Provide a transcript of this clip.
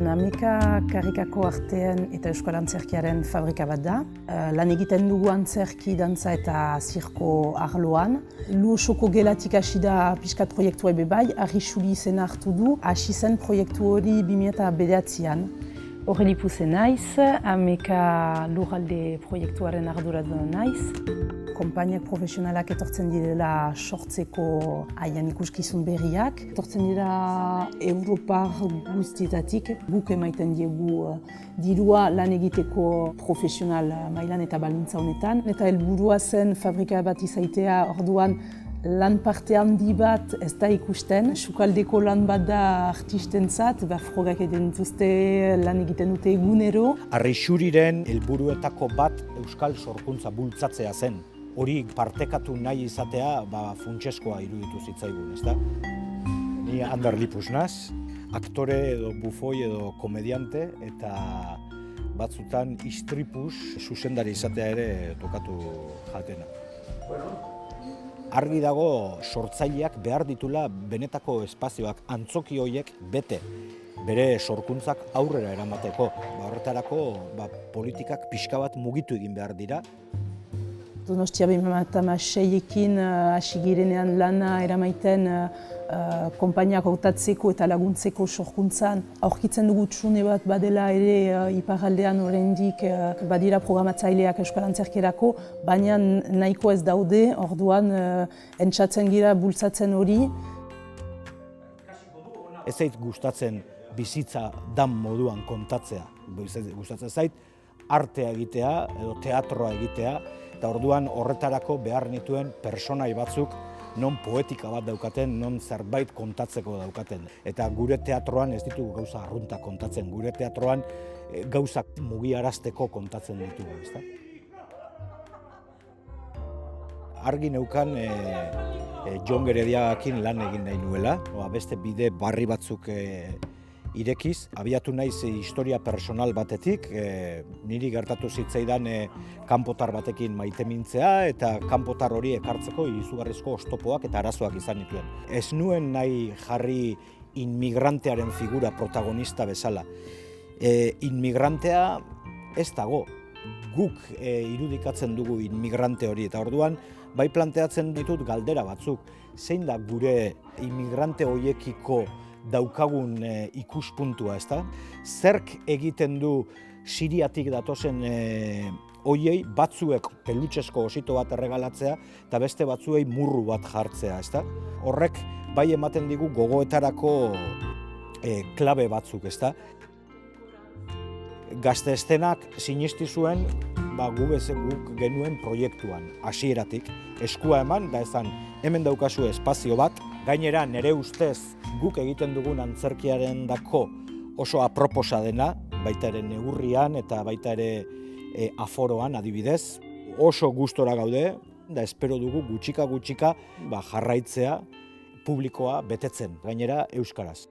Ameka karrikako artean eta euskal antzerkiaren fabrika bat da. Lan egiten dugu antzerki, dantza eta zirko arloan. Lu osoko gelatik hasi da pixkat proiektua ebe bai, Arrisuli izena hartu du. Hasi zen proiektu hori 2009an. Horreli Puze naiz, Ameka lurralde proiektuaren arduraduna naiz. Konpainiak profesionalak etortzen direla sortzeko haian ikuskizun berriak. Etortzen dira Europar guztietatik. Guk emaiten diegu dirua lan egiteko profesional mailan eta baldintza honetan. Eta helburua zen fabrika bat izaitea, orduan lan parte handi bat ez da ikusten. Sukaldeko lan bat da artistentzat, frogak egiten dituzte, lan egiten dute egunero. Arrisuriren helburuetako bat euskal sorkuntza bultzatzea zen. Hori partekatu nahi izatea funtseskoa iruditu zitzaigun, ezta? Ni Ander Lipus naz, aktore edo bufoi edo komediante eta batzutan istripus zuzendari izatea ere tokatu jatena. Argi dago sortzaileak behar ditula benetako espazioak, antzoki horiek bete, bere sorkuntzak aurrera eramateko. Horretarako politikak pixka bat mugitu egin behar dira. Donostia 2006ekin hasi girenean lana eramaiten konpainiak hautatzeko eta laguntzeko sorkuntzan. Aurkitzen dugu txune bat badela ere iparraldean oraindik badira programatzaileak euskal antzerkerako, baina nahiko ez daude, orduan entzatzen gira bultzatzen hori. Ez zait gustatzen bizitza dan moduan kontatzea. Gustatzen zait artea egitea edo teatroa egitea, eta orduan horretarako behar nituen personai batzuk non poetika bat daukaten, non zerbait kontatzeko daukaten. Eta gure teatroan ez ditugu gauza arrunta kontatzen, gure teatroan gauzak mugiarazteko kontatzen ditugu, ezta? Argi neukan Jon Gerediagakin lan egin nahi nuela, beste bide barri batzuk irekiz, abiatu naiz historia personal batetik, niri gertatu zitzaidan kanpotar batekin maitemintzea eta kanpotar hori ekartzeko izugarrizko oztopoak eta arazoak izan nituen. Ez nuen nahi jarri inmigrantearen figura protagonista bezala. Inmigrantea ez dago, guk irudikatzen dugu inmigrante hori, eta orduan bai planteatzen ditut galdera batzuk, zein da gure inmigrante horiekiko daukagun ikuspuntua, ezta? Zerk egiten du Siriatik datozen hoiei batzuek pelutxesko osito bat erregalatzea eta beste batzuei murru bat jartzea, ezta? Horrek bai ematen digu gogoetarako klabe batzuk, ezta? Gazte estenak sinisti zuen guk genuen proiektuan, hasieratik, eskua eman, da esan hemen daukazu espazio bat, gainera nire ustez guk egiten dugun antzerkiaren dako oso aproposa dena, baita ere neurrian eta baita ere aforoan adibidez, oso gustora gaude, da espero dugu gutxika jarraitzea publikoa betetzen, gainera euskaraz.